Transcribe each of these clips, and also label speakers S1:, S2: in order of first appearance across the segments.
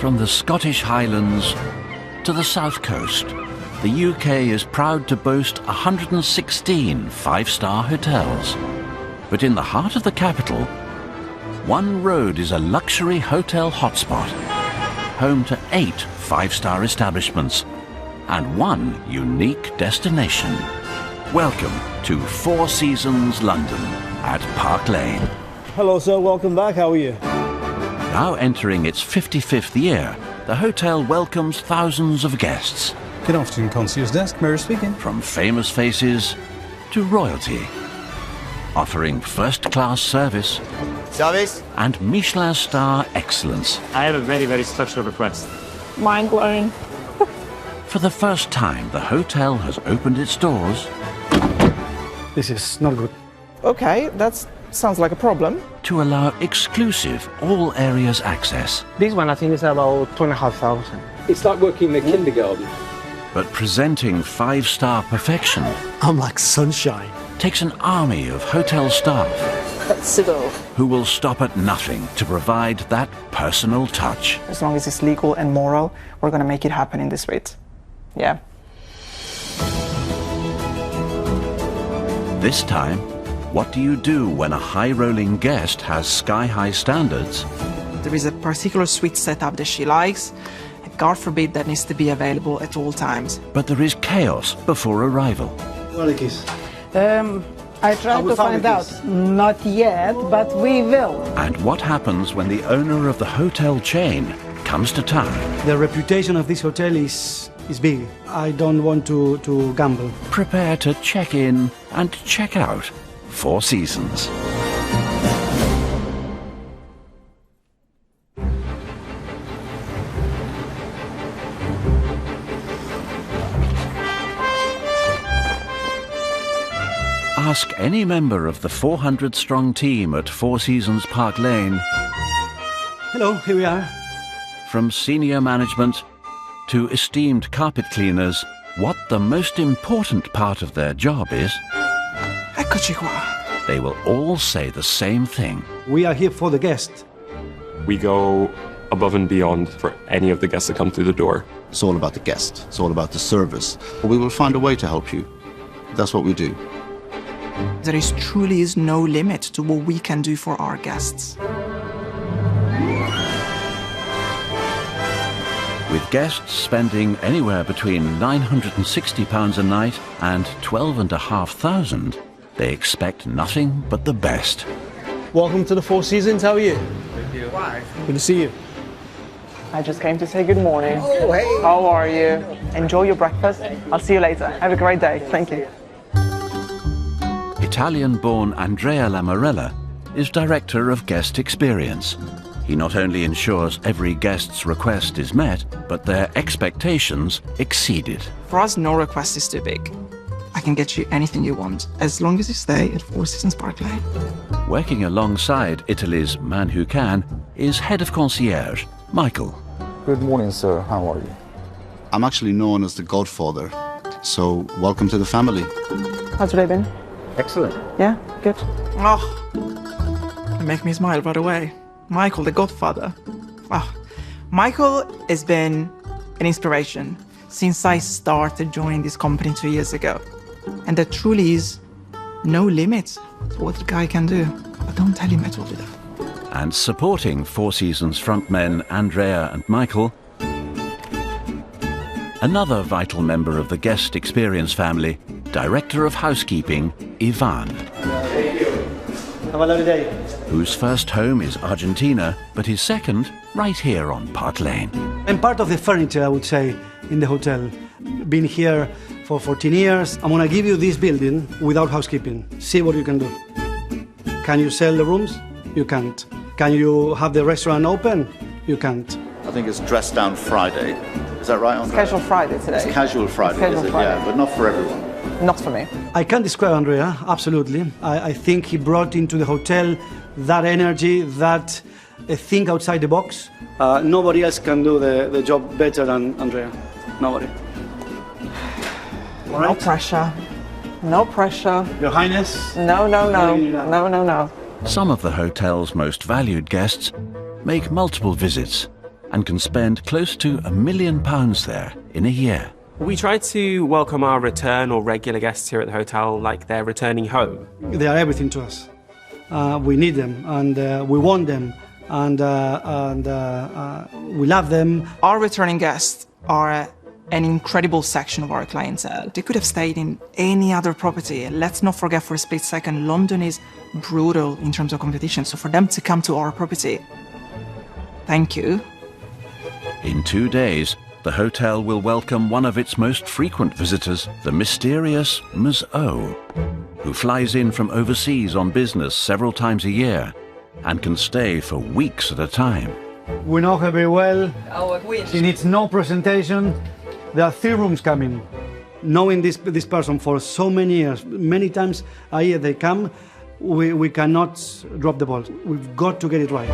S1: From the Scottish Highlands to the South Coast, the UK is proud to boast 116 five-star hotels. But in the heart of the capital, one road is a luxury hotel hotspot, home to 8 five-star establishments and one unique destination. Welcome to Four Seasons London at Park Lane.
S2: Hello sir, welcome back. How are you?
S1: Now entering its 55th year, the hotel welcomes thousands of guests.
S3: Good afternoon, concierge desk. Mary speaking.
S1: From famous faces to royalty, offering first-class service and Michelin star excellence.
S4: I have a very, very special request.
S5: Mind blown.
S1: For the first time, the hotel has opened its doors.
S2: This is not good.
S5: Okay, that sounds like a problem.
S1: To allow exclusive all areas access.
S2: This one I think is about 2,500.
S6: It's like working in a kindergarten.
S1: But presenting five-star perfection
S2: I'm like sunshine.
S1: takes an army of hotel staff who will stop at nothing to provide that personal touch.
S5: As long as it's legal and moral, we're gonna make it happen in this suite. Yeah.
S1: This time, what do you do when a high-rolling guest has sky-high standards?
S5: There is a particular suite setup that she likes, and God forbid that needs to be available at all times.
S1: But there is chaos before arrival.
S2: Well, it is.
S7: I tried to find out. Not yet, but we will.
S1: And what happens when the owner of the hotel chain comes to town?
S8: The reputation of this hotel is big. I don't want to gamble.
S1: Prepare to check in and check out Four Seasons. Ask any member of the 400-strong team at Four Seasons Park Lane.
S8: Hello, here we are.
S1: From senior management to esteemed carpet cleaners, what the most important part of their job is,
S5: Eccoci qua.
S1: they will all say the same thing.
S8: We are here for the guest.
S4: We go above and beyond for any of the guests that come through the door.
S9: It's all about the guest. It's all about the service. We will find a way to help you. That's what we do.
S5: There truly is no limit to what we can do for our guests.
S1: With guests spending anywhere between £960 a night and £12,500, they expect nothing but the best.
S2: Welcome to the Four Seasons. How are you? Good to see you.
S5: I just came to say good morning. Oh, hey. How are you? Enjoy your breakfast. I'll see you later. Have a great day. Thank you.
S1: Italian-born Andrea Lamorella is Director of Guest Experience. He not only ensures every guest's request is met, but their expectations exceeded.
S5: For us, no request is too big. I can get you anything you want, as long as you stay at Four Seasons Park Lane.
S1: Working alongside Italy's Man Who Can is Head of Concierge, Michael.
S3: Good morning, sir. How are you?
S9: I'm actually known as the Godfather, so welcome to the family.
S5: How's your day been?
S3: Excellent.
S5: Yeah, good. Oh, you make me smile right away. Michael, the Godfather. Oh, Michael has been an inspiration since I started joining this company 2 years ago. And there truly is no limit to what the guy can do. But don't tell him I told you that.
S1: And supporting Four Seasons frontmen Andrea and Michael, another vital member of the Guest Experience family, Director of Housekeeping, Ivan.
S8: Have a lovely day.
S1: Whose first home is Argentina, but his second right here on Park Lane.
S8: I'm part of the furniture, I would say, in the hotel. Been here for 14 years. I'm gonna give you this building without housekeeping. See what you can do. Can you sell the rooms? You can't. Can you have the restaurant open? You can't.
S9: I think it's Dress Down Friday. Is that right, Andrea?
S5: Casual Friday today.
S9: It's Casual Friday,
S5: Casual
S9: is it?
S5: Friday.
S9: Yeah, but not for everyone.
S5: Not for me.
S8: I can describe Andrea, absolutely. I think he brought into the hotel that energy, that think outside the box. Nobody else can do the job better than Andrea. Nobody.
S5: Right. No pressure. No pressure.
S8: Your Highness?
S5: No, no, no. No, no, no.
S1: Some of the hotel's most valued guests make multiple visits and can spend close to £1 million there in a year.
S10: We try to welcome our return or regular guests here at the hotel like they're returning home.
S8: They are everything to us. We need them, and we want them, and we love them.
S5: Our returning guests are an incredible section of our clientele. They could have stayed in any other property. Let's not forget for a split second, London is brutal in terms of competition. So for them to come to our property, thank you.
S1: In 2 days, the hotel will welcome one of its most frequent visitors, the mysterious Ms. O, who flies in from overseas on business several times a year and can stay for weeks at a time.
S8: We know her very well. She needs no presentation. There are 3 rooms coming. Knowing this person for so many years, many times a year they come, we cannot drop the ball. We've got to get it right.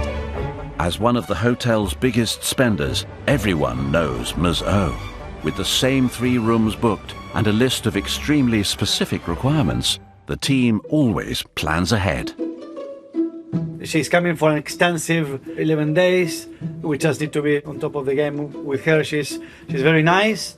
S1: As one of the hotel's biggest spenders, everyone knows Ms. O. With the same 3 rooms booked and a list of extremely specific requirements, the team always plans ahead.
S8: She's coming for an extensive 11 days. We just need to be on top of the game with her. She's very nice,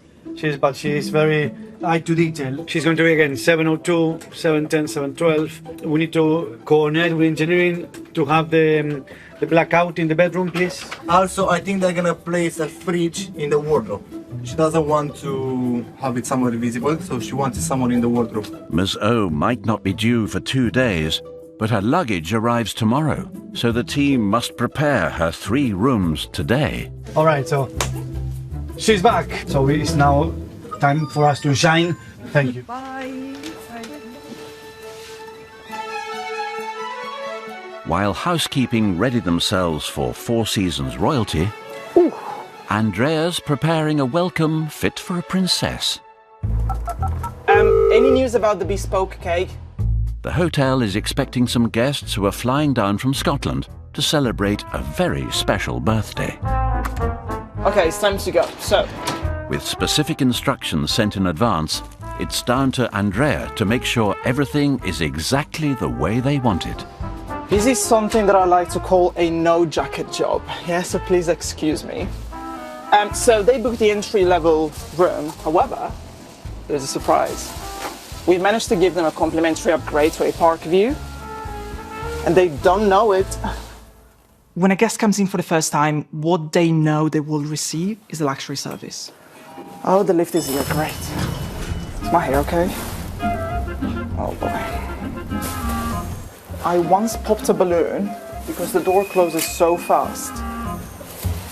S8: but she's very eye to detail. She's going to be again 702, 710, 712. We need to coordinate with engineering to have the blackout in the bedroom, please.
S2: Also, I think they're gonna place a fridge in the wardrobe. She doesn't want to have it somewhere visible, so she wants it somewhere in the wardrobe.
S1: Ms. O might not be due for 2 days, but her luggage arrives tomorrow, so the team must prepare her 3 rooms today.
S8: All right, so she's back. So it's now time for us to shine. Thank you.
S5: Bye.
S1: While housekeeping ready themselves for Four Seasons royalty, Andrea's preparing a welcome fit for a princess.
S5: Any news about the bespoke cake?
S1: The hotel is expecting some guests who are flying down from Scotland to celebrate a very special birthday.
S5: Okay, it's time to go. So,
S1: With specific instructions sent in advance, it's down to Andrea to make sure everything is exactly the way they want it.
S5: this is something that I like to call a no-jacket job. Yeah, so please excuse me. So they booked the entry-level room. However, there's a surprise. We managed to give them a complimentary upgrade to a park view, and they don't know it. When a guest comes in for the first time, what they know they will receive is a luxury service. Oh, the lift is here, great. Is my hair okay? Oh boy. I once popped a balloon because the door closes so fast.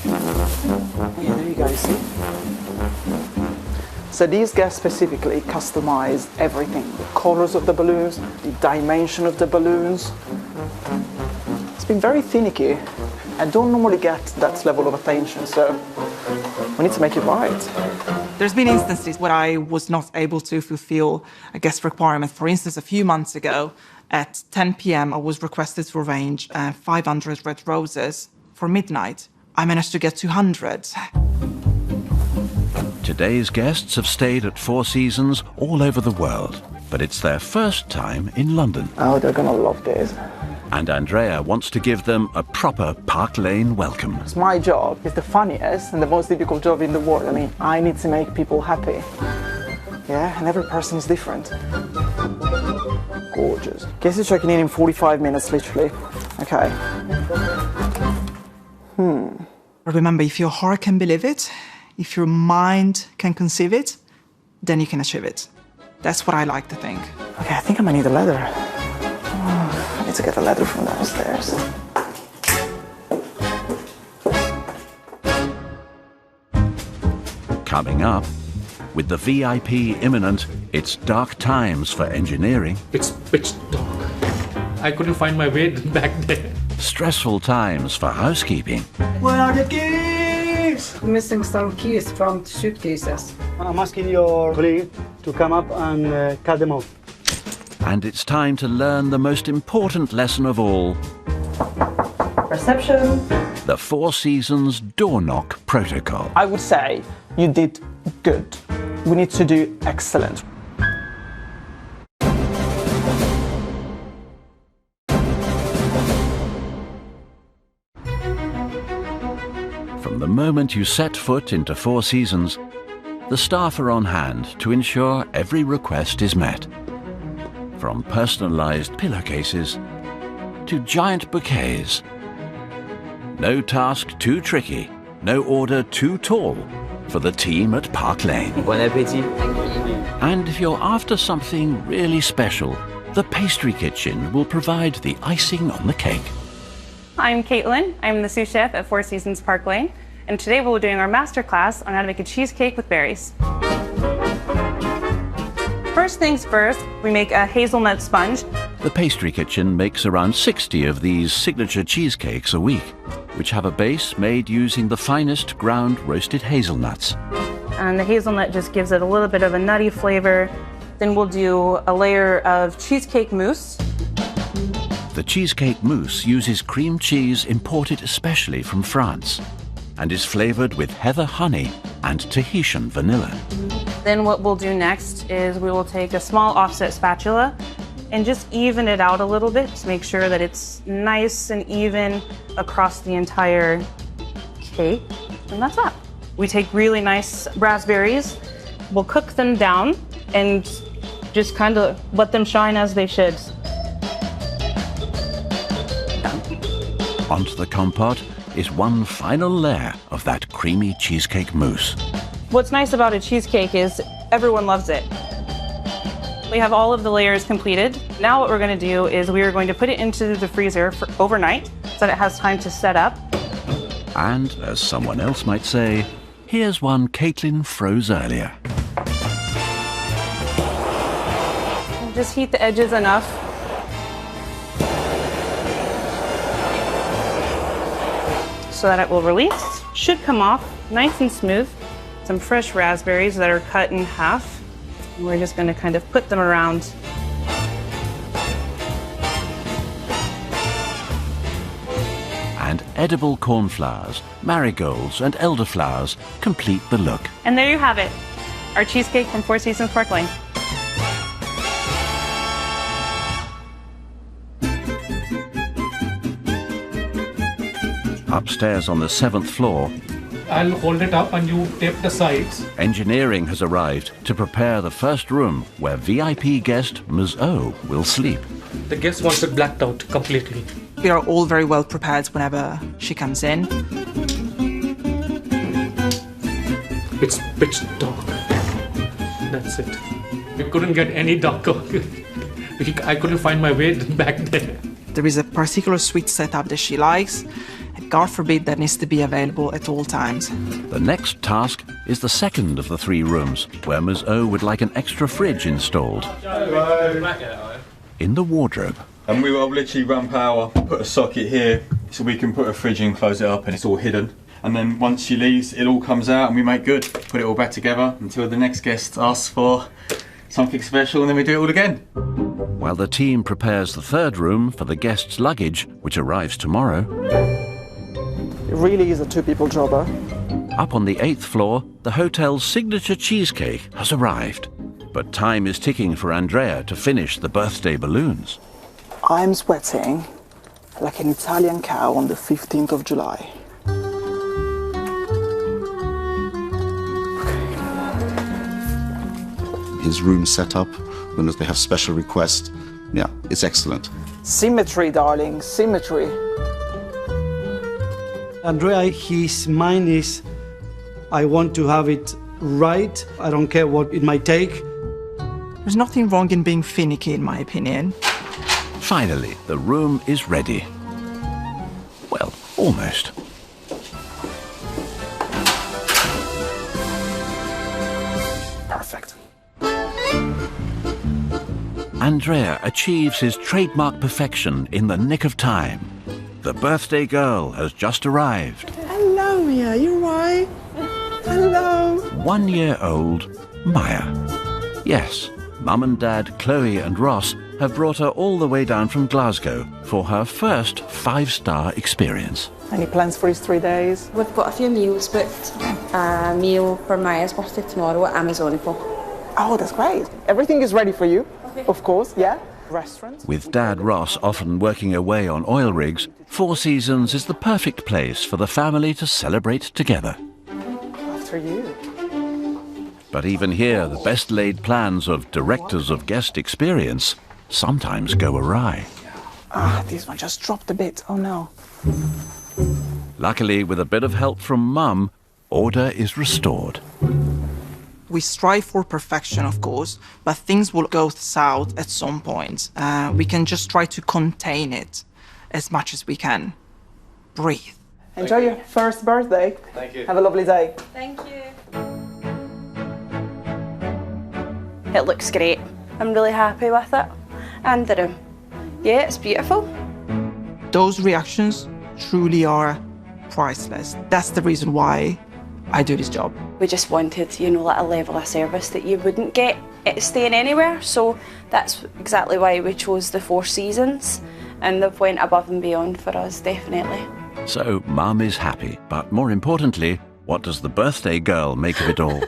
S5: Yeah, there you go, see? So these guests specifically customize everything. The colors of the balloons, the dimension of the balloons. It's been very finicky. I don't normally get that level of attention, so we need to make it right. There's been instances where I was not able to fulfill a guest requirement. For instance, a few months ago, at 10 p.m., I was requested to arrange 500 red roses for midnight. I managed to get 200.
S1: Today's guests have stayed at Four Seasons all over the world, but it's their first time in London.
S5: Oh, they're gonna love this.
S1: And Andrea wants to give them a proper Park Lane welcome.
S5: It's my job. It's the funniest and the most difficult job in the world. I mean, I need to make people happy. Yeah, and every person is different. Gorgeous. Guess you're checking in 45 minutes, literally. Okay. Remember, if your heart can believe it, if your mind can conceive it, then you can achieve it. That's what I like to think. Okay, I think I might need a ladder. I need to get a ladder from downstairs.
S1: Coming up, with the VIP imminent, it's dark times for engineering.
S6: It's pitch dark. I couldn't find my way back there.
S1: Stressful times for housekeeping.
S8: Where are the keys?
S7: Missing some keys from suitcases.
S8: I'm asking your colleague to come up and cut them off.
S1: And it's time to learn the most important lesson of all.
S7: Reception.
S1: The Four Seasons door knock protocol.
S5: I would say you did good. We need to do excellent.
S1: From the moment you set foot into Four Seasons, the staff are on hand to ensure every request is met. From personalized pillowcases to giant bouquets. No task too tricky, no order too tall for the team at Park Lane.
S11: Bon appétit.
S1: And if you're after something really special, the pastry kitchen will provide the icing on the cake.
S12: I'm Caitlin. I'm the sous chef at Four Seasons Park Lane, and today we'll be doing our master class on how to make a cheesecake with berries. First things first, we make a hazelnut sponge.
S1: The pastry kitchen makes around 60 of these signature cheesecakes a week, which have a base made using the finest ground roasted hazelnuts.
S12: And the hazelnut just gives it a little bit of a nutty flavor. Then we'll do a layer of cheesecake mousse.
S1: The cheesecake mousse uses cream cheese imported especially from France and is flavored with heather honey and Tahitian vanilla.
S12: Then what we'll do next is we will take a small offset spatula and just even it out a little bit to make sure that it's nice and even across the entire cake. And that's that. We take really nice raspberries, we'll cook them down and just kind of let them shine as they should.
S1: Onto the compote is one final layer of that creamy cheesecake mousse.
S12: What's nice about a cheesecake is everyone loves it. We have all of the layers completed. Now what we're going to do is we are going to put it into the freezer for overnight so that it has time to set up.
S1: And, as someone else might say, here's one Caitlin froze earlier.
S12: Just heat the edges enough. So that it will release. Should come off nice and smooth. Some fresh raspberries that are cut in half. And we're just going to kind of put them around.
S1: And edible cornflowers, marigolds and elderflowers complete the look.
S12: And there you have it, our cheesecake from Four Seasons Park Lane.
S1: Upstairs on the 7th floor,
S6: I'll hold it up and you tape the sides.
S1: engineering has arrived to prepare the first room where VIP guest Ms. O will sleep.
S6: The guest wants it blacked out completely.
S5: We are all very well prepared whenever she comes in.
S6: It's pitch dark. That's it. We couldn't get any darker. I couldn't find my way back there.
S5: There is a particular suite setup that she likes, and God forbid that needs to be available at all times.
S1: The next task is the second of the 3 rooms, where Ms. O would like an extra fridge installed. In the wardrobe.
S13: And we will literally run power, put a socket here, so we can put a fridge in, close it up, and it's all hidden. And then once she leaves, it all comes out and we make good. Put it all back together until the next guest asks for something special, and then we do it all again.
S1: While the team prepares the 3rd room for the guest's luggage, which arrives tomorrow.
S14: It really is a 2-people job,
S1: Up on the 8th floor, the hotel's signature cheesecake has arrived. But time is ticking for Andrea to finish the birthday balloons.
S14: I'm sweating like an Italian cow on the 15th of July.
S9: His room set up, when they have special requests, yeah, it's excellent.
S14: Symmetry, darling, symmetry.
S8: Andrea, his mind is, I want to have it right. I don't care what it might take.
S5: There's nothing wrong in being finicky, in my opinion.
S1: Finally, the room is ready. Well, almost.
S14: Perfect.
S1: Andrea achieves his trademark perfection in the nick of time. The birthday girl has just arrived.
S7: Hello, Mia. You right? Hello.
S1: 1-year-old Maya. Yes, Mum and Dad Chloe and Ross have brought her all the way down from Glasgow for her first 5-star experience.
S14: Any plans for his 3 days?
S15: We've got a few meals booked. A meal for Maya's birthday tomorrow at Amazonico.
S14: Oh, that's great. Everything is ready for you, of course, yeah?
S7: restaurant.
S1: With Dad Ross often working away on oil rigs, Four Seasons is the perfect place for the family to celebrate together.
S7: After you.
S1: But even here, the best-laid plans of directors of guest experience sometimes go awry.
S7: This one just dropped a bit. Oh no.
S1: Luckily, with a bit of help from Mum, order is restored.
S5: We strive for perfection, of course, but things will go south at some point. We can just try to contain it as much as we can. Breathe.
S7: Enjoy your first birthday.
S13: Thank you.
S7: Have a lovely day.
S15: Thank you. It looks great. I'm really happy with it. And the room. Yeah, it's beautiful.
S5: Those reactions truly are priceless. That's the reason why I do this job.
S15: We just wanted, like a level of service that you wouldn't get staying anywhere. So that's exactly why we chose the Four Seasons. And they've went above and beyond for us, definitely.
S1: So Mum is happy, but more importantly, what does the birthday girl make of it all?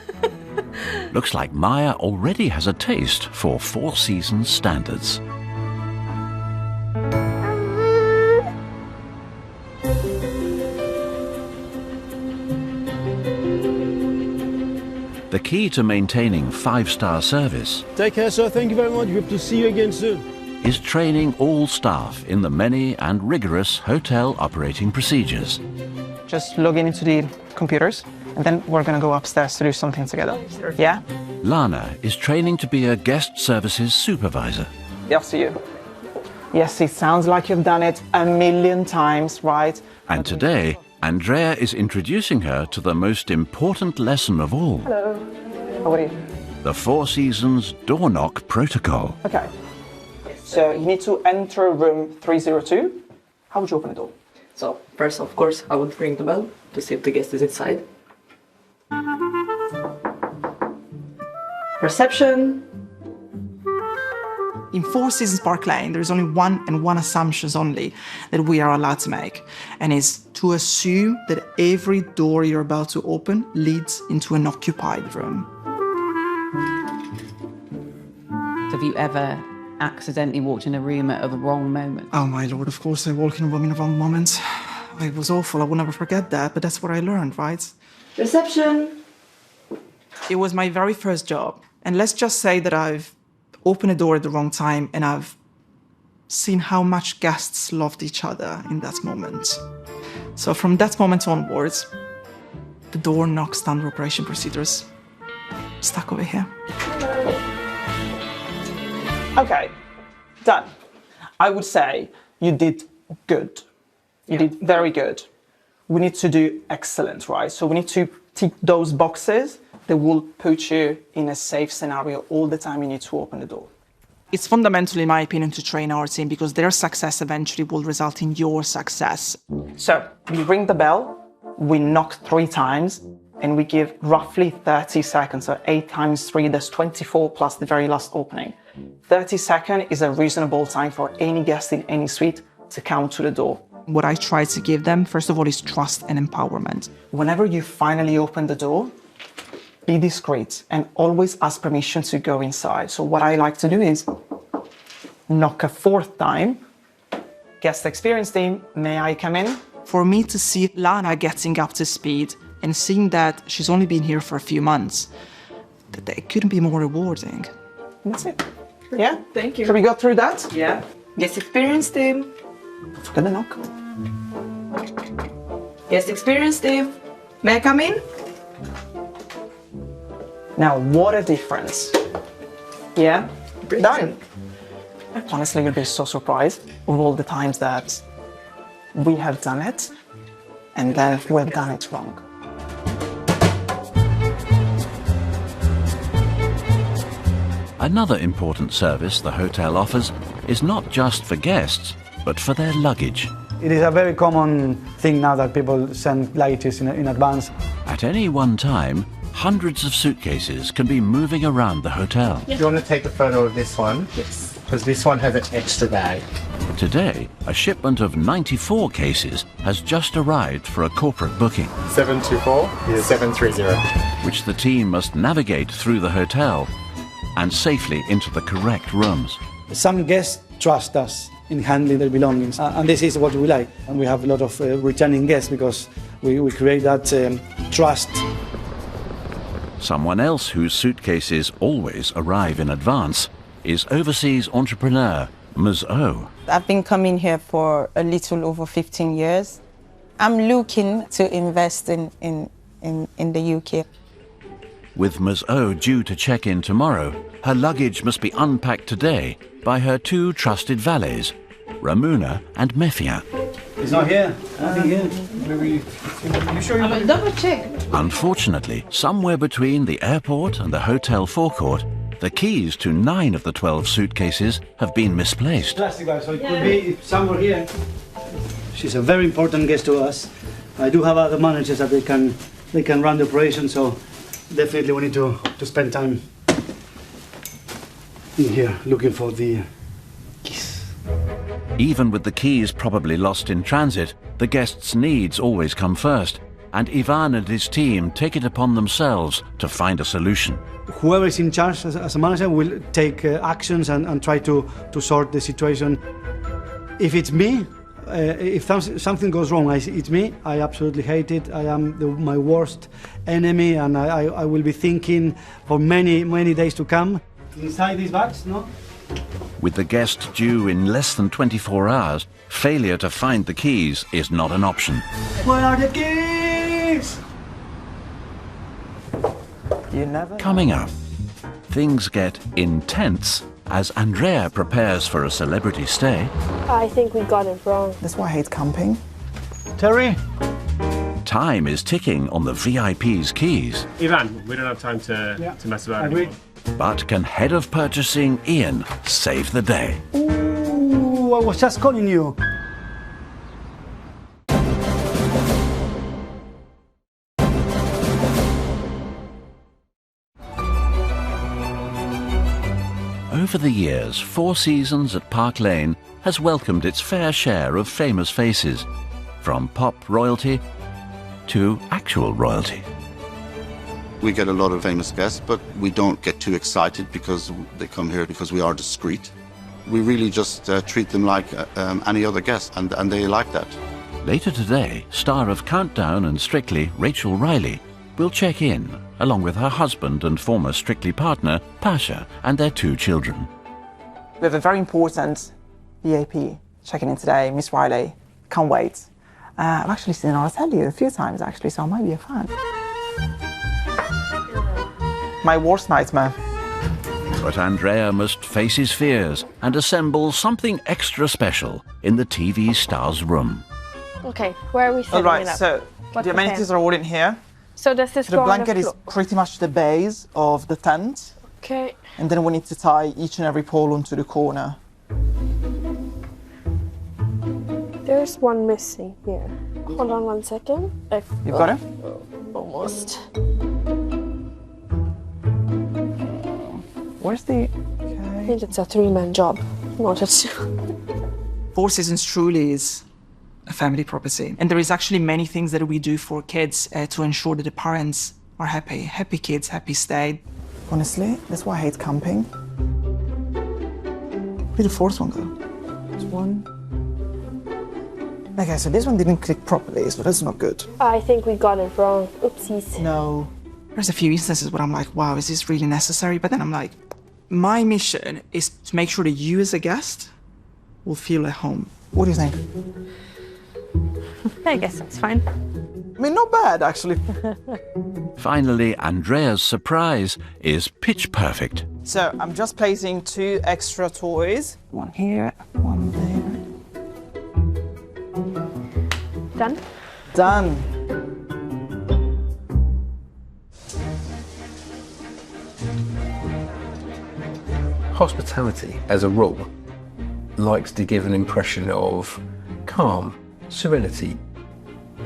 S1: Looks like Maya already has a taste for Four Seasons standards. The key to maintaining five-star service
S11: Take care, sir. Thank you very much. Hope to see you again soon.
S1: is training all staff in the many and rigorous hotel operating procedures.
S7: Just log into the computers, and then we're gonna go upstairs to do something together. Yeah?
S1: Lana is training to be a guest services supervisor.
S7: Yes, you. Yes, it sounds like you've done it a million times, right?
S1: And today, Andrea is introducing her to the most important lesson of all,
S7: Hello. How are you?
S1: the Four Seasons door knock protocol.
S7: Okay. So you need to enter room 302. How would you open the door?
S16: So first, of course, I would ring the bell to see if the guest is inside. Reception.
S5: In Four Seasons Park Lane, there's only one assumption only that we are allowed to make, and is to assume that every door you're about to open leads into an occupied room.
S17: Have you ever accidentally walked in a room at the wrong moment?
S5: Oh my lord, of course I walk in a room in the wrong moment. It was awful, I will never forget that, but that's what I learned, right?
S16: Reception.
S5: It was my very first job, and let's just say that I've opened a door at the wrong time and I've seen how much guests loved each other in that moment. So from that moment onwards, the door knock standard operation procedures stuck over here.
S7: Okay, done. I would say you did good. You did very good. We need to do excellent, right? So we need to tick those boxes that will put you in a safe scenario all the time you need to open the door.
S5: It's fundamental, in my opinion, to train our team because their success eventually will result in your success.
S7: So we ring the bell, we knock 3 times, and we give roughly 30 seconds. So 8 times 3, that's 24 plus the very last opening. 30 seconds is a reasonable time for any guest in any suite to come to the door.
S5: What I try to give them, first of all, is trust and empowerment.
S7: Whenever you finally open the door, be discreet and always ask permission to go inside. So what I like to do is knock a 4th time. Guest experience team, may I come in?
S5: For me to see Lana getting up to speed and seeing that she's only been here for a few months, it couldn't be more rewarding.
S7: That's it. Yeah?
S16: Thank you.
S7: Should we go through that?
S16: Yeah. Guest experience team.
S7: Forget the knock.
S16: Guest experience team. May I come in?
S7: Now, what a difference. Yeah? Done. Honestly, you'll be so surprised of all the times that we have done it and then we've done it wrong.
S1: Another important service the hotel offers is not just for guests, but for their luggage.
S8: It is a very common thing now that people send luggages in advance.
S1: At any one time, hundreds of suitcases can be moving around the hotel.
S2: Do you want to take a photo of this one?
S16: Yes.
S2: Because this one has an extra bag.
S1: Today, a shipment of 94 cases has just arrived for a corporate booking,
S2: 724-730.
S1: which the team must navigate through the hotel and safely into the correct rooms.
S8: Some guests trust us in handling their belongings, and this is what we like. And we have a lot of returning guests because we create that trust.
S1: Someone else whose suitcases always arrive in advance is overseas entrepreneur Ms. O.
S18: I've been coming here for a little over 15 years. I'm looking to invest in the UK.
S1: With Ms. O due to check in tomorrow, her luggage must be unpacked today by her two trusted valets, Ramuna and Mefia.
S8: He's not here. Nothing here.
S18: You sure? I'm double check.
S1: Unfortunately, somewhere between the airport and the hotel forecourt, the keys to 9 of the 12 suitcases have been misplaced.
S8: Plastic bag, so it could be somewhere here. She's a very important guest to us. I do have other managers that they can run the operation, so definitely we need to spend time in here looking for the keys.
S1: Even with the keys probably lost in transit, the guests' needs always come first, and Ivan and his team take it upon themselves to find a solution.
S8: Whoever is in charge as a manager will take actions and try to sort the situation. If it's me, if something goes wrong, it's me. I absolutely hate it. I am my worst enemy, and I will be thinking for many, many days to come. Inside these bags, no?
S1: With the guest due in less than 24 hours, failure to find the keys is not an option.
S8: Where are the keys?
S14: You never.
S1: Coming up, things get intense as Andrea prepares for a celebrity stay.
S19: I think we got it wrong.
S14: That's why I hate camping.
S8: Terry?
S1: Time is ticking on the VIP's keys.
S20: Ivan, we don't have time to mess about anymore.
S1: But can head of purchasing Ian save the day?
S8: Ooh, I was just calling you.
S1: Over the years, Four Seasons at Park Lane has welcomed its fair share of famous faces, from pop royalty to actual royalty.
S9: We get a lot of famous guests, but we don't get too excited because they come here because we are discreet. We really just treat them like any other guest, and they like that.
S1: Later today, star of Countdown and Strictly, Rachel Riley, will check in, along with her husband and former Strictly partner, Pasha, and their 2 children.
S7: We have a very important VIP checking in today, Miss Riley. Can't wait. I've actually seen her tell you a few times, actually, so I might be a fan. My worst nightmare.
S1: But Andrea must face his fears and assemble something extra special in the TV star's room.
S19: Okay, where are we setting
S7: All right,
S19: it up?
S7: so
S19: What's
S7: the amenities are all in here.
S19: So does this
S7: The
S19: go on
S7: blanket
S19: the
S7: is
S19: floor?
S7: pretty much the base of the tent.
S19: Okay.
S7: And then we need to tie each and every pole onto the corner.
S19: There's one missing here. Hold on 1 second.
S7: You've got it?
S19: Almost.
S7: Where's the...
S19: I think it's a 3-man job, not a 2.
S5: Four Seasons truly is a family property. And there is actually many things that we do for kids to ensure that the parents are happy. Happy kids, happy stay.
S14: Honestly, that's why I hate camping.
S5: Where did the fourth one go?
S14: This one. Okay, so this one didn't click properly, so that's not good.
S19: I think we got it wrong. Oopsies.
S5: No. There's a few instances where I'm like, wow, is this really necessary? But then I'm like, my mission is to make sure that you as a guest will feel at home.
S14: What do you think?
S19: I guess that's fine.
S14: I mean, not bad, actually.
S1: Finally, Andrea's surprise is pitch perfect.
S7: So I'm just placing 2 extra toys.
S14: One here, one there.
S19: Done?
S7: Done.
S21: Hospitality, as a rule, likes to give an impression of calm, serenity,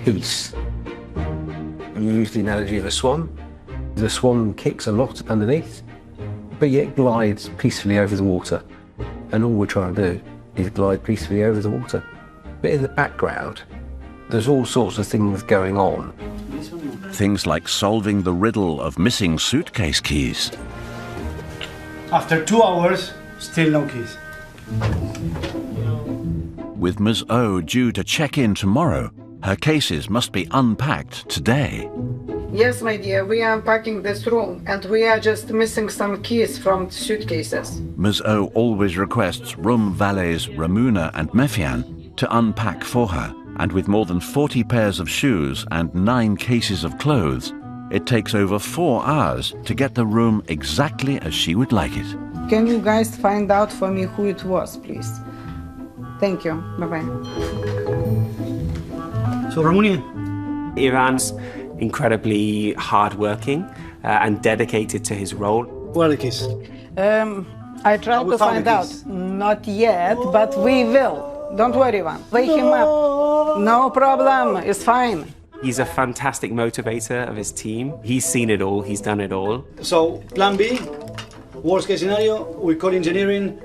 S21: peace. You use the analogy of a swan. The swan kicks a lot underneath, but yet glides peacefully over the water. And all we're trying to do is glide peacefully over the water. But in the background, there's all sorts of things going on.
S1: Things like solving the riddle of missing suitcase keys.
S8: After 2 hours, still no keys.
S1: With Ms. O due to check in tomorrow, her cases must be unpacked today.
S4: Yes, my dear, we are unpacking this room and we are just missing some keys from suitcases.
S1: Ms. O always requests room valets Ramuna and Mefian to unpack for her, and with more than 40 pairs of shoes and 9 cases of clothes, it takes over 4 hours to get the room exactly as she would like it.
S4: Can you guys find out for me who it was, please? Thank you. Bye-bye.
S8: So, Ramuni?
S10: Ivan's incredibly hardworking and dedicated to his role.
S8: Where are the keys?
S4: I tried to find out. Not yet, but we will. Don't worry, Ivan. Wake him up. No problem. It's fine.
S10: He's a fantastic motivator of his team. He's seen it all. He's done it all.
S8: So, plan B, worst case scenario, we call engineering.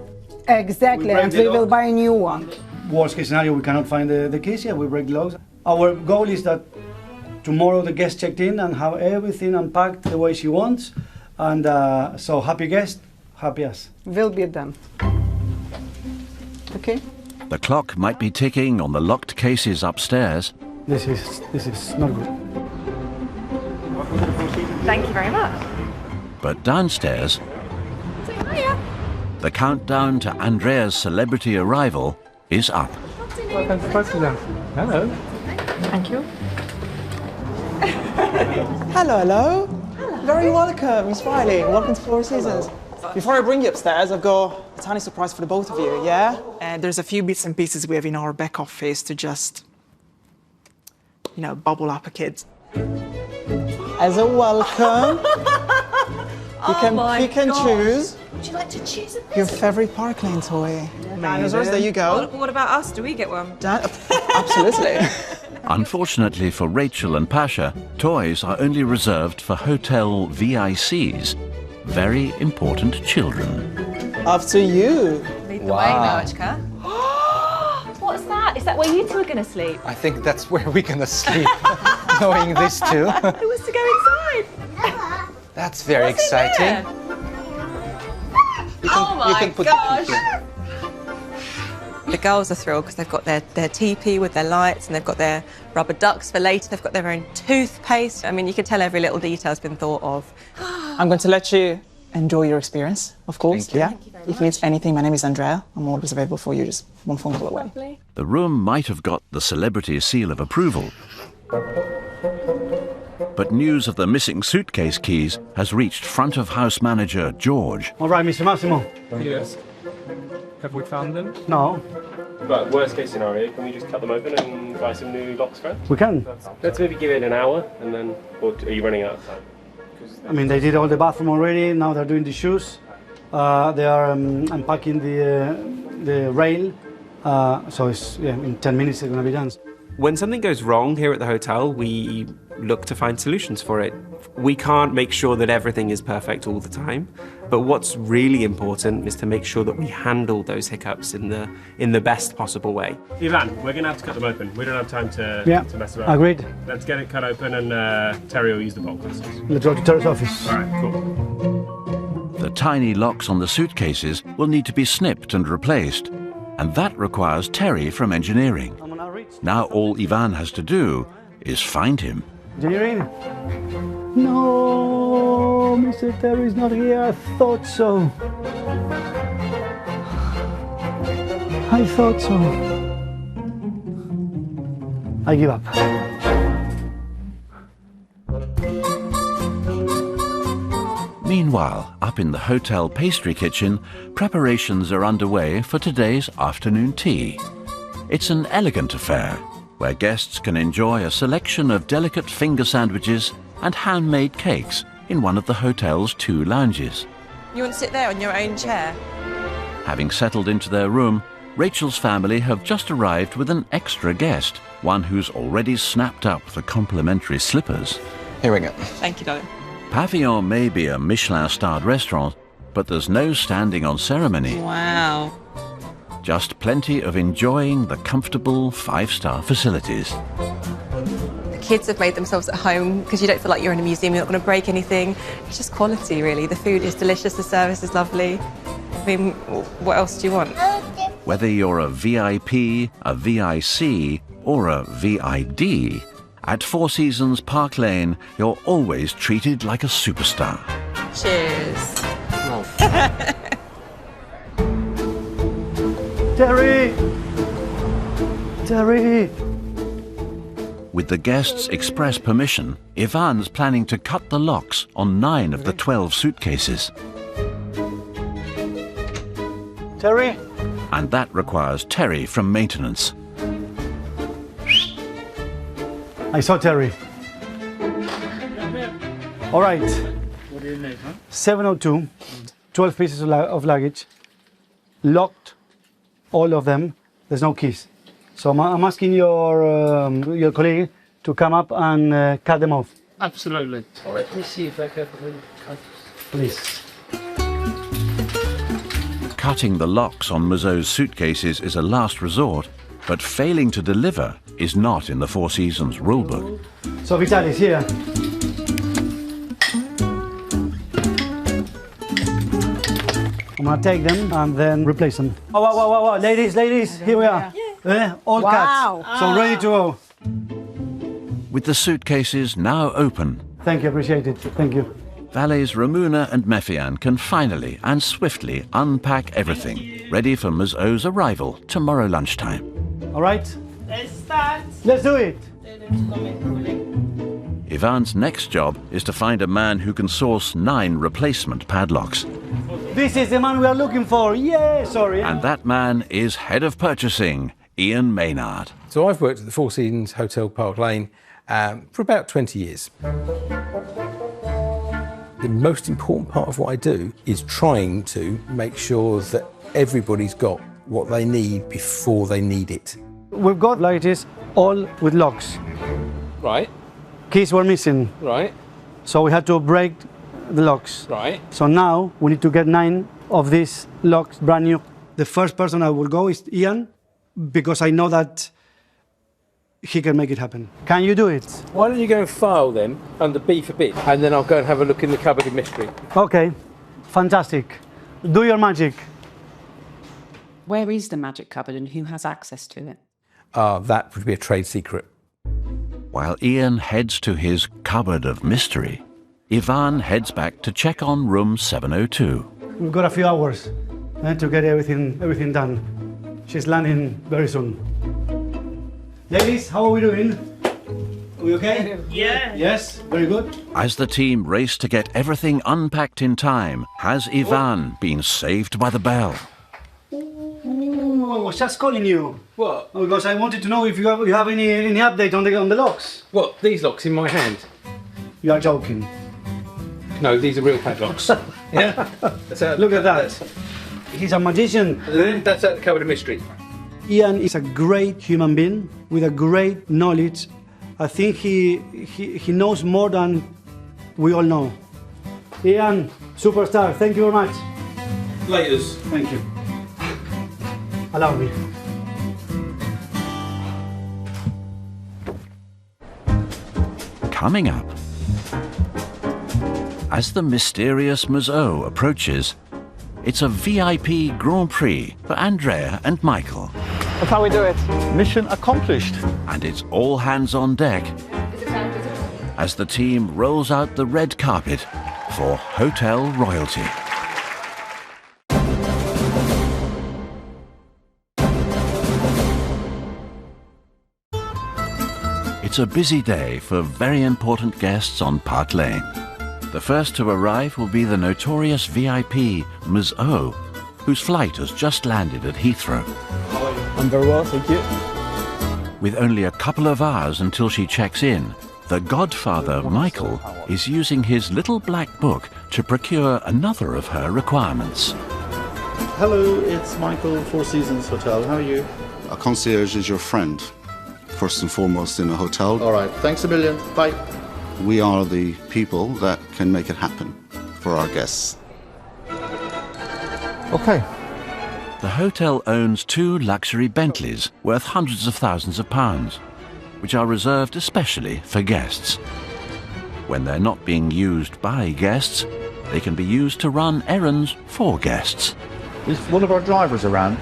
S4: Exactly, and we will buy a new one.
S8: Worst case scenario, we cannot find the keys, yeah, we break the laws. Our goal is that tomorrow the guest checked in and have everything unpacked the way she wants. And so happy guest, happy us.
S4: Will be done. Okay?
S1: The clock might be ticking on the locked cases upstairs.
S8: This is not good.
S22: Thank you very much.
S1: But downstairs, the countdown to Andrea's celebrity arrival is up.
S6: Welcome to President. Hello.
S22: Thank you.
S7: Hello, hello. Very welcome, Smiley. Welcome to Four Seasons. Before I bring you upstairs, I've got a tiny surprise for the both of you, yeah?
S5: And there's a few bits and pieces we have in our back office to just, you know, bubble up a kid.
S7: As a welcome, you can pick and choose.
S22: Would you like to choose a
S7: Your favorite parkland toy. Dinosaurs, there you go.
S22: What about us? Do we get one?
S7: Absolutely.
S1: Unfortunately for Rachel and Pasha, toys are only reserved for hotel VICs, very important children.
S7: After you.
S22: Lead the way, Noachka. What's that? Is that where you two are going to sleep?
S3: I think that's where we're gonna sleep, knowing this too.
S22: Who wants to go inside?
S3: That's very
S22: What's
S3: exciting.
S22: in there? Oh my gosh!
S23: The girls are thrilled because they've got their teepee with their lights and they've got their rubber ducks for later. They've got their own toothpaste. I mean, you can tell every little detail's been thought of.
S7: I'm going to let you enjoy your experience, of course.
S23: Thank you.
S7: Yeah.
S23: Thank you very
S7: If you need anything, my name is Andrea. I'm always available for you, just one phone call away.
S1: The room might have got the celebrity seal of approval, but news of the missing suitcase keys has reached front of house manager George.
S8: All right, Mr. Massimo.
S20: Yes. Have we found them?
S8: No.
S20: Right, worst case scenario, can we just cut them open and buy some new locks for it?
S8: We can.
S20: Let's maybe give it an hour and then, or are you running out of time?
S8: I mean, they did all the bathroom already. Now they're doing the shoes. They are unpacking the rail. So it's, yeah, in 10 minutes they're going to be done.
S10: When something goes wrong here at the hotel, we look to find solutions for it. We can't make sure that everything is perfect all the time, but what's really important is to make sure that we handle those hiccups in the best possible way.
S20: Ivan, we're going to have to cut them open. We don't have time to mess about.
S8: Agreed.
S20: Let's get it cut open and Terry will use the bolt cutters.
S8: Let's go to Terry's office.
S20: All right, cool.
S1: The tiny locks on the suitcases will need to be snipped and replaced, and that requires Terry from engineering. Now all Ivan has to do is find him.
S8: Engineering? No, Mr. Terry's not here. I thought so. I thought so. I give up.
S1: Meanwhile, up in the hotel pastry kitchen, preparations are underway for today's afternoon tea. It's an elegant affair, where guests can enjoy a selection of delicate finger sandwiches and handmade cakes in one of the hotel's 2 lounges.
S23: You want to sit there on your own chair?
S1: Having settled into their room, Rachel's family have just arrived with an extra guest, one who's already snapped up the complimentary slippers.
S3: Here we go.
S23: Thank you, darling.
S1: Pavillon may be a Michelin-starred restaurant, but there's no standing on ceremony.
S23: Wow.
S1: Just plenty of enjoying the comfortable 5-star facilities.
S23: The kids have made themselves at home because you don't feel like you're in a museum, you're not going to break anything. It's just quality, really. The food is delicious, the service is lovely. I mean, what else do you want?
S1: Whether you're a VIP, a VIC, or a VID, at Four Seasons Park Lane, you're always treated like a superstar.
S23: Cheers.
S8: Terry! Terry!
S1: With the guests' express permission, Ivan's planning to cut the locks on 9 of the 12 suitcases.
S8: Terry?
S1: And that requires Terry from maintenance.
S8: I saw Terry. All right.
S6: What do you need, huh?
S8: 702, 12 pieces of luggage, locked, all of them. There's no keys. So I'm asking your colleague to come up and cut them off.
S6: Absolutely.
S21: All right, let me see if I can cut.
S8: Please.
S1: Cutting the locks on Muzzo's suitcases is a last resort, but failing to deliver is not in the Four Seasons rulebook.
S8: So Vitalis, here. I'm gonna take them and then replace them. Wow. Ladies, here we are. All
S4: Wow.
S8: cut. So ready to go.
S1: With the suitcases now open,
S8: Thank you, appreciate it. Thank you.
S1: valets Ramuna and Mefian can finally and swiftly unpack everything, ready for Muzzo's arrival tomorrow lunchtime.
S8: All right?
S4: Let's start.
S8: Let's do it.
S1: Ivan's next job is to find a man who can source 9 replacement padlocks.
S8: This is the man we are looking for. Yeah, sorry.
S1: And that man is head of purchasing, Ian Maynard.
S21: So I've worked at the Four Seasons Hotel Park Lane for about 20 years. The most important part of what I do is trying to make sure that everybody's got what they need before they need it.
S8: We've got luggages all with locks.
S21: Right,
S8: Keys were missing,
S21: right,
S8: so we had to break the locks.
S21: right.
S8: So now we need to get 9 of these locks brand new. The first person I will go is Ian, because I know that he can make it happen. Can you do it?
S21: Why don't you go and file them under B for bid, and then I'll go and have a look in the cupboard of mystery.
S8: Okay, fantastic. Do your magic.
S17: Where is the magic cupboard and who has access to it?
S21: That would be a trade secret.
S1: While Ian heads to his cupboard of mystery, Ivan heads back to check on room 702.
S8: We've got a few hours to get everything done. She's landing very soon. Ladies, how are we doing? Are we okay?
S4: Yeah.
S8: Yes, very good.
S1: As the team race to get everything unpacked in time, has Ivan been saved by the bell?
S8: Ooh, I was just calling you.
S21: What?
S8: Because I wanted to know if you have any update on the locks.
S21: What, these locks in my hand?
S8: You are joking.
S21: No, these are real padlocks. Yeah?
S8: Look at that. He's a magician.
S21: That's at the cupboard of mystery.
S8: Ian is a great human being with a great knowledge. I think he knows more than we all know. Ian, superstar, thank you very much.
S21: Laters.
S8: Thank you. Allow me.
S1: Coming up, as the mysterious Muzzo approaches, it's a VIP Grand Prix for Andrea and Michael.
S7: That's how we do it.
S12: Mission accomplished.
S1: And it's all hands on deck as the team rolls out the red carpet for hotel royalty. It's a busy day for very important guests on Park Lane. The first to arrive will be the notorious VIP Muzzo, whose flight has just landed at Heathrow.
S11: I'm very well, thank you.
S1: With only a couple of hours until she checks in, the godfather, Michael, is using his little black book to procure another of her requirements.
S12: Hello, it's Michael, Four Seasons Hotel. How are you?
S9: A concierge is your friend, first and foremost in a hotel.
S12: All right, thanks a million. Bye.
S9: We are the people that can make it happen for our guests.
S12: Okay.
S1: The hotel owns 2 luxury Bentleys worth hundreds of thousands of pounds, which are reserved especially for guests. When they're not being used by guests, they can be used to run errands for guests.
S12: Is one of our drivers around?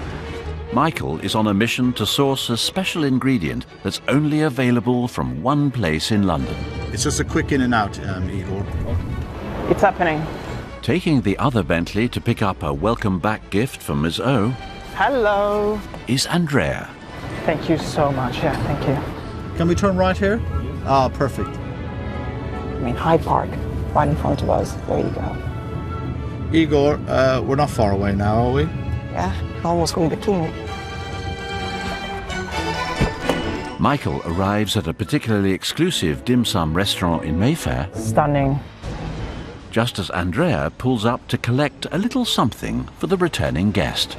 S1: Michael is on a mission to source a special ingredient that's only available from one place in London.
S12: It's just a quick in and out, Igor.
S7: It's happening.
S1: Taking the other Bentley to pick up a welcome back gift for Ms. O
S7: Hello.
S1: is Andrea.
S7: Thank you so much. Yeah, thank you.
S12: Can we turn right here? Ah, perfect.
S7: I mean, Hyde Park, right in front of us. There you go.
S12: Igor, we're not far away now, are we?
S7: Yeah, almost going to the king.
S1: Michael arrives at a particularly exclusive dim sum restaurant in Mayfair
S7: Stunning.
S1: just as Andrea pulls up to collect a little something for the returning guest.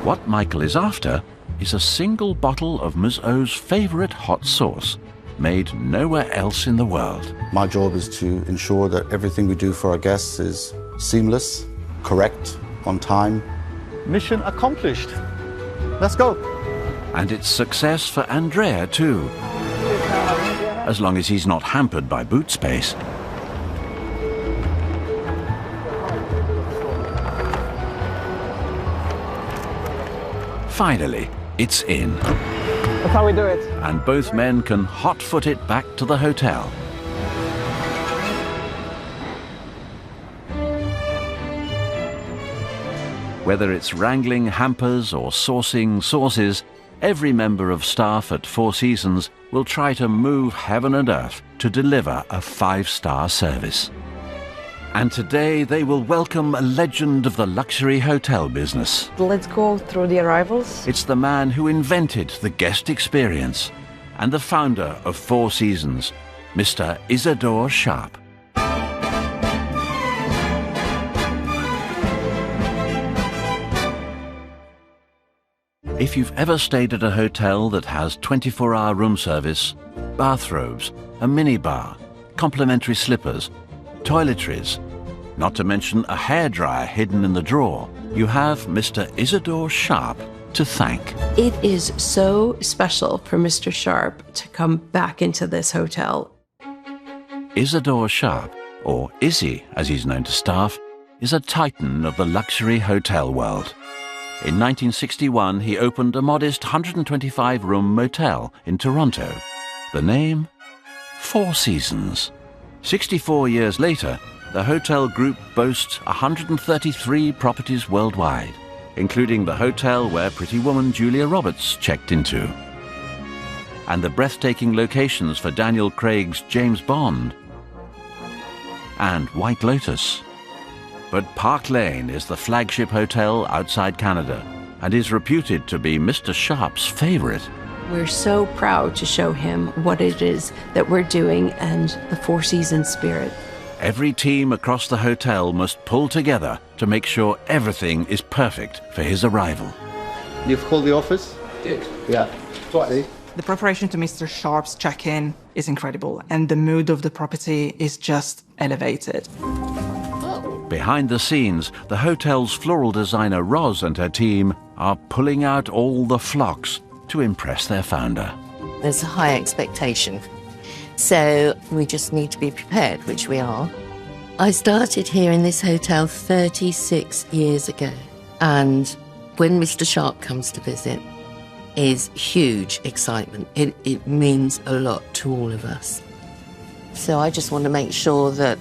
S1: What Michael is after is a single bottle of Ms. O's favourite hot sauce, made nowhere else in the world.
S9: My job is to ensure that everything we do for our guests is seamless, correct, on time.
S12: Mission accomplished. Let's go.
S1: And it's success for Andrea too, as long as he's not hampered by boot space. Finally, it's in.
S7: That's how we do it.
S1: And both men can hot-foot it back to the hotel. Whether it's wrangling hampers or sourcing sauces, every member of staff at Four Seasons will try to move heaven and earth to deliver a 5-star service. And today they will welcome a legend of the luxury hotel business.
S13: Let's go through the arrivals.
S1: It's the man who invented the guest experience and the founder of Four Seasons, Mr. Isidore Sharp. If you've ever stayed at a hotel that has 24-hour room service, bathrobes, a minibar, complimentary slippers, toiletries, not to mention a hairdryer hidden in the drawer, you have Mr. Isidore Sharp to thank.
S15: It is so special for Mr. Sharp to come back into this hotel.
S1: Isidore Sharp, or Izzy as he's known to staff, is a titan of the luxury hotel world. In 1961, he opened a modest 125-room motel in Toronto. The name? Four Seasons. 64 years later, the hotel group boasts 133 properties worldwide, including the hotel where pretty woman Julia Roberts checked into, and the breathtaking locations for Daniel Craig's James Bond, and White Lotus. But Park Lane is the flagship hotel outside Canada and is reputed to be Mr. Sharp's favorite.
S15: We're so proud to show him what it is that we're doing and the Four Seasons spirit.
S1: Every team across the hotel must pull together to make sure everything is perfect for his arrival.
S12: You've called the office?
S20: Did.
S12: Yeah. Twice.
S5: The preparation to Mr. Sharp's check-in is incredible, and the mood of the property is just elevated.
S1: Behind the scenes, the hotel's floral designer Roz and her team are pulling out all the flocks to impress their founder.
S16: There's a high expectation, so we just need to be prepared, which we are. I started here in this hotel 36 years ago, and when Mr. Sharp comes to visit, is huge excitement. It means a lot to all of us. So I just want to make sure that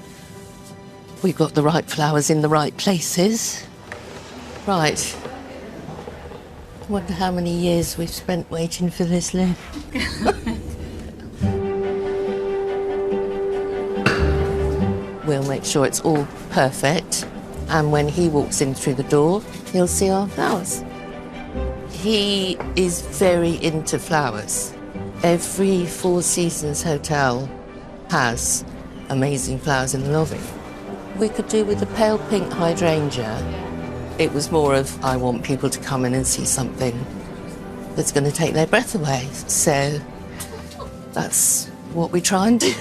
S16: we've got the right flowers in the right places. Right. I wonder how many years we've spent waiting for this, Lou. We'll make sure it's all perfect, and when he walks in through the door, he'll see our flowers. He is very into flowers. Every Four Seasons hotel has amazing flowers in the lobby. We could do with a pale pink hydrangea. It was more of, I want people to come in and see something that's going to take their breath away. So that's what we try and do.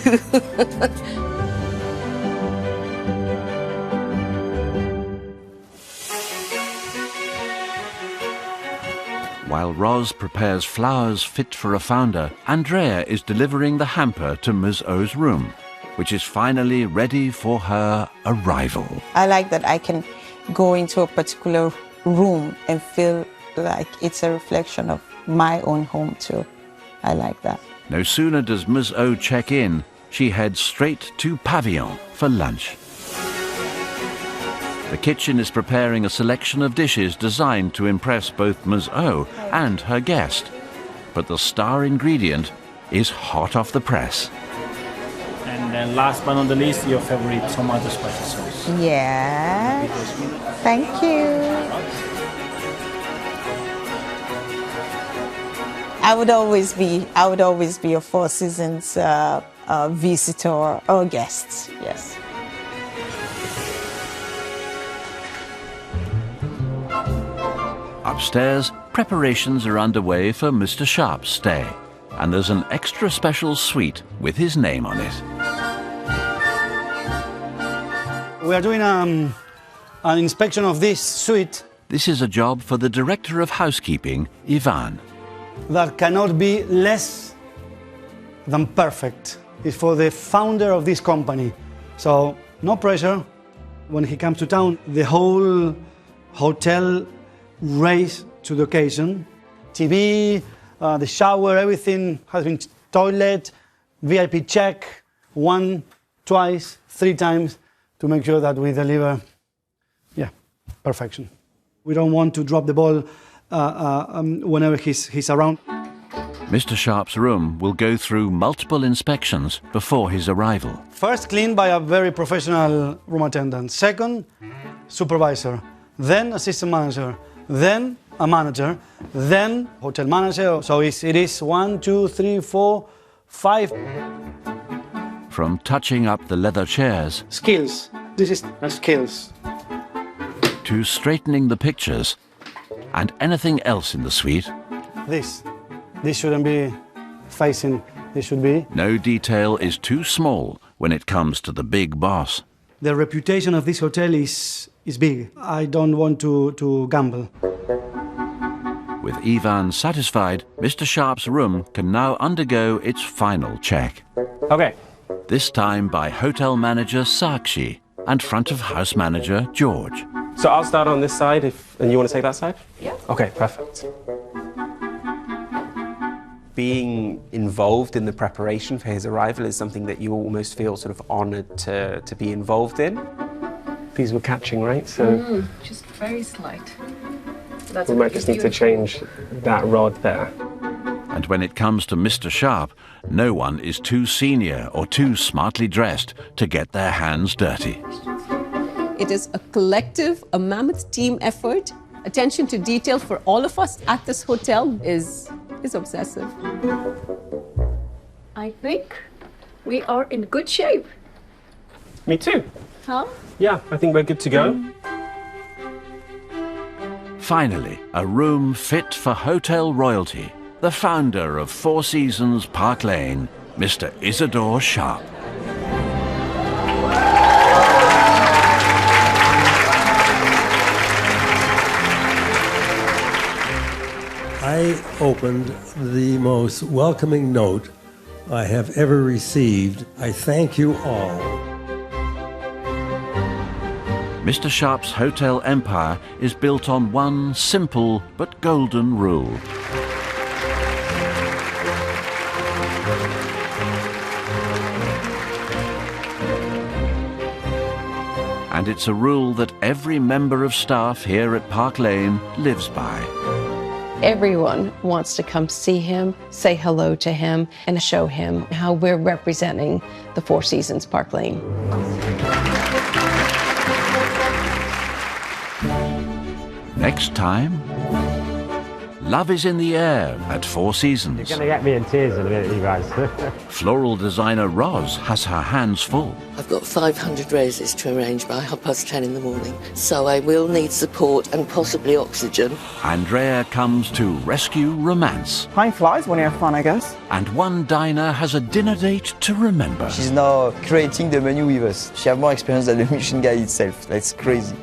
S1: While Roz prepares flowers fit for a founder, Andrea is delivering the hamper to Ms. O's room, which is finally ready for her arrival.
S18: I like that I can go into a particular room and feel like it's a reflection of my own home too. I like that.
S1: No sooner does Ms. O check in, she heads straight to Pavillon for lunch. The kitchen is preparing a selection of dishes designed to impress both Ms. O and her guest. But the star ingredient is hot off the press.
S11: And then last but not the least, your favorite tomato spicy sauce.
S18: Yeah. Thank you. I would always be a Four Seasons visitor or guest. Yes.
S1: Upstairs, preparations are underway for Mr. Sharp's stay, and there's an extra special suite with his name on it.
S8: We are doing an inspection of this suite.
S1: This is a job for the Director of Housekeeping, Ivan.
S8: That cannot be less than perfect. It's for the founder of this company. So, no pressure. When he comes to town, the whole hotel raised to the occasion. TV, the shower, everything has been toilet, VIP check, 1, twice, 3 times to make sure that we deliver, perfection. We don't want to drop the ball whenever he's around.
S1: Mr. Sharp's room will go through multiple inspections before his arrival.
S8: First, cleaned by a very professional room attendant. Second, supervisor. Then, assistant manager. Then, a manager. Then, hotel manager. So it is 1, 2, 3, 4, 5.
S1: From touching up the leather chairs.
S8: Skills. This is skills.
S1: To straightening the pictures and anything else in the suite.
S8: This shouldn't be facing, this should be.
S1: No detail is too small when it comes to the big boss.
S8: The reputation of this hotel is big. I don't want to gamble.
S1: With Ivan satisfied, Mr. Sharp's room can now undergo its final check.
S20: Okay.
S1: This time by hotel manager Sakshi and front of house manager George.
S20: So I'll start on this side, and you want to take that side?
S22: Yeah.
S20: Okay, perfect.
S10: Being involved in the preparation for his arrival is something that you almost feel sort of honoured to be involved in.
S20: These were catching, right? So
S22: just very slight.
S20: we might just need to change that rod there.
S1: And when it comes to Mr. Sharp, no one is too senior or too smartly dressed to get their hands dirty.
S2: It is a collective, a mammoth team effort. Attention to detail for all of us at this hotel is obsessive.
S22: I think we are in good shape.
S20: Me too.
S22: Huh?
S20: Yeah, I think we're good to go.
S1: Finally, a room fit for hotel royalty. The founder of Four Seasons Park Lane, Mr. Isidore Sharp.
S14: I opened the most welcoming note I have ever received. I thank you all.
S1: Mr. Sharp's hotel empire is built on one simple but golden rule. And it's a rule that every member of staff here at Park Lane lives by.
S15: Everyone wants to come see him, say hello to him, and show him how we're representing the Four Seasons Park Lane.
S1: Next time, love is in the air at Four Seasons.
S19: You're going to get me in tears in a minute, you guys.
S1: Floral designer Roz has her hands full.
S16: I've got 500 roses to arrange by 10:30 in the morning, so I will need support and possibly oxygen.
S1: Andrea comes to rescue romance.
S7: Time flies when you have fun, I guess.
S1: And one diner has a dinner date to remember.
S24: She's now creating the menu with us. She has more experience than the Michelin guy itself. That's crazy.